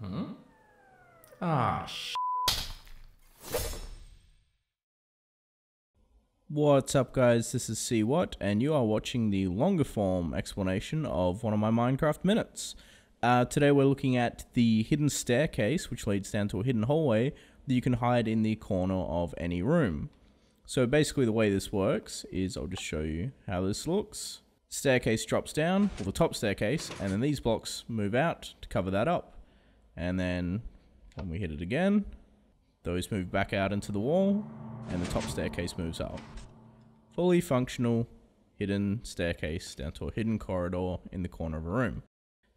Huh? Ah, What's up, guys? This is CWhat, and you are watching the longer form explanation of one of my Minecraft minutes. Today we're looking at the hidden staircase, which leads down to a hidden hallway that you can hide in the corner of any room. So basically the way this works is, I'll just show you how this looks. Staircase drops down, or the top staircase, and then these blocks move out to cover that up. And then when we hit it again, those move back out into the wall, and the top staircase moves up. Fully functional hidden staircase down to a hidden corridor in the corner of a room.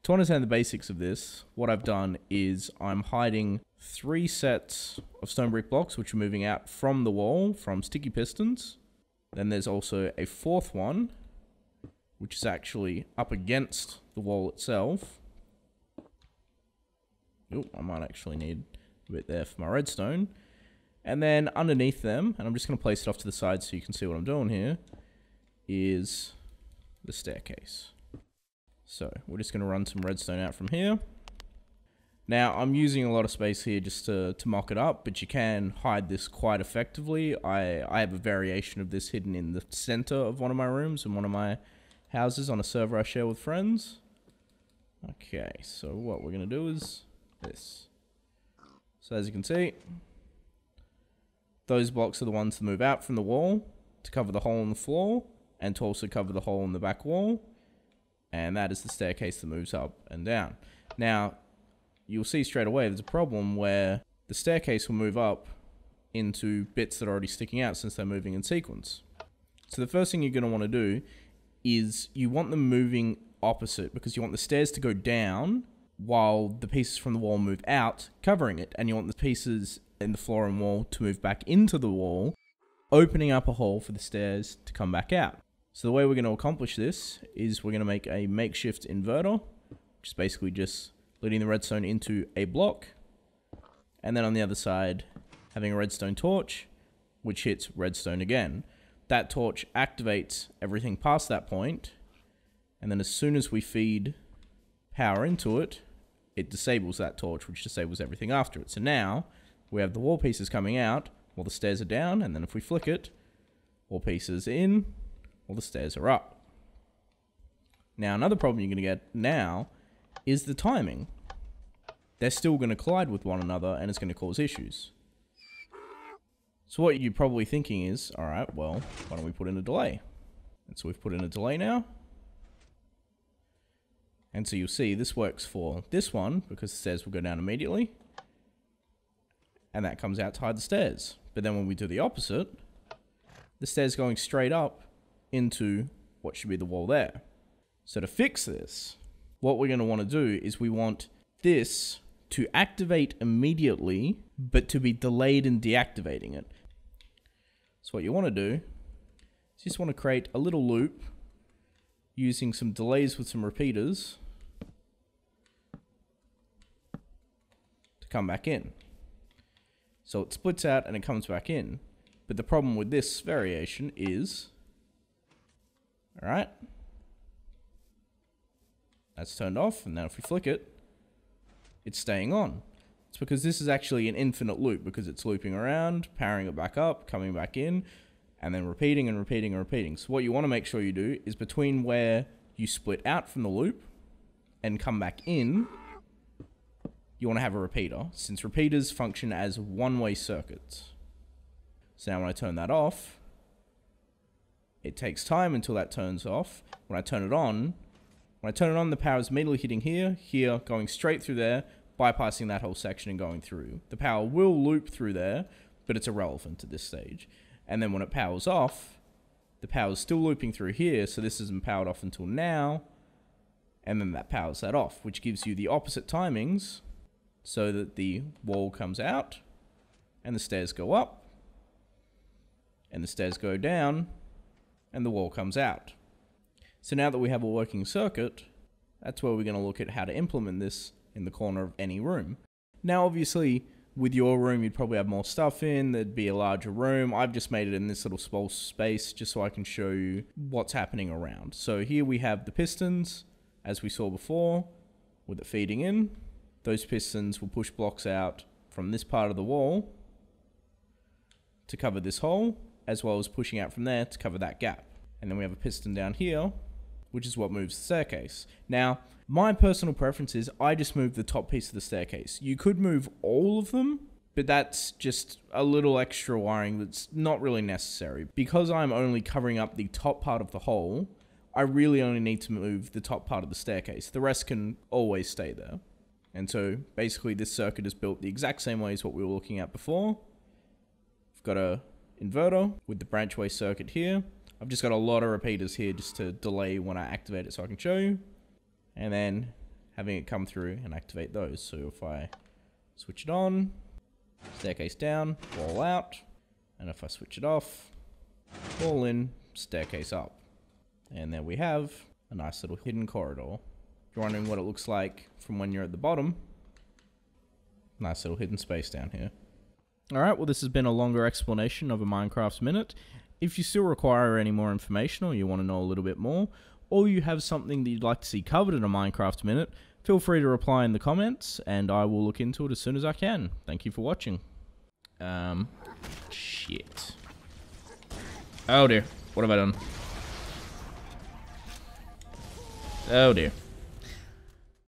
To understand the basics of this, what I've done is I'm hiding 3 sets of stone brick blocks which are moving out from the wall from sticky pistons. Then there's also a 4th one which is actually up against the wall itself. Oh, I might actually need a bit there for my redstone. And then underneath them, and I'm just going to place it off to the side so you can see what I'm doing here, is the staircase. So we're just going to run some redstone out from here. Now I'm using a lot of space here just to mock it up, but you can hide this quite effectively. I have a variation of this hidden in the center of one of my rooms in one of my houses on a server I share with friends. Okay, so what we're going to do is this. So as you can see, those blocks are the ones to move out from the wall to cover the hole in the floor and to also cover the hole in the back wall. And that is the staircase that moves up and down. Now, you'll see straight away there's a problem where the staircase will move up into bits that are already sticking out since they're moving in sequence. So the first thing you're going to want to do is you want them moving opposite, because you want the stairs to go down while the pieces from the wall move out, covering it. And you want the pieces in the floor and wall to move back into the wall, opening up a hole for the stairs to come back out. So the way we're going to accomplish this is we're going to make a makeshift inverter, which is basically just leading the redstone into a block, and then on the other side having a redstone torch which hits redstone again. That torch activates everything past that point, and then as soon as we feed power into it, it disables that torch, which disables everything after it. So now we have the wall pieces coming out while the stairs are down, and then if we flick it, wall pieces in while the stairs are up. Now another problem you're going to get now is the timing. They're still going to collide with one another and it's going to cause issues. So what you're probably thinking is, alright, well, why don't we put in a delay? And so we've put in a delay now. And so you'll see this works for this one because the stairs will go down immediately. And that comes out to hide the stairs. But then when we do the opposite, the stairs going straight up into what should be the wall there. So to fix this, what we're going to want to do is we want this to activate immediately, but to be delayed in deactivating it. So what you want to do is you just want to create a little loop using some delays with some repeaters to come back in. So it splits out and it comes back in. But the problem with this variation is, alright, that's turned off, and now if we flick it, it's staying on. It's because this is actually an infinite loop, because it's looping around, powering it back up, coming back in, and then repeating and repeating and repeating. So what you want to make sure you do is between where you split out from the loop and come back in, you want to have a repeater, since repeaters function as one-way circuits. So now when I turn that off, it takes time until that turns off. When I turn it on, the power is immediately hitting here, here, going straight through there, bypassing that whole section and going through. The power will loop through there, but it's irrelevant at this stage. And then when it powers off, the power is still looping through here, so this isn't powered off until now, and then that powers that off, which gives you the opposite timings, so that the wall comes out, and the stairs go up, and the stairs go down, and the wall comes out. So now that we have a working circuit, that's where we're going to look at how to implement this in the corner of any room. Now obviously, with your room you'd probably have more stuff in, there'd be a larger room. I've just made it in this little small space just so I can show you what's happening around. So here we have the pistons, as we saw before, with it feeding in. those pistons will push blocks out from this part of the wall to cover this hole, as well as pushing out from there to cover that gap. And then we have a piston down here, which is what moves the staircase. Now, my personal preference is I just move the top piece of the staircase. You could move all of them, but that's just a little extra wiring that's not really necessary. Because I'm only covering up the top part of the hole, I really only need to move the top part of the staircase. The rest can always stay there. And so basically this circuit is built the exact same way as what we were looking at before. I've got a inverter with the branchway circuit here. I've just got a lot of repeaters here just to delay when I activate it so I can show you. And then having it come through and activate those. So if I switch it on, staircase down, wall out. And if I switch it off, wall in, staircase up. And there we have a nice little hidden corridor. If you're wondering what it looks like from when you're at the bottom, nice little hidden space down here. Alright, well this has been a longer explanation of a Minecraft Minute. If you still require any more information or you want to know a little bit more, or you have something that you'd like to see covered in a Minecraft Minute, feel free to reply in the comments and I will look into it as soon as I can. Thank you for watching. Shit. Oh dear, what have I done? Oh dear.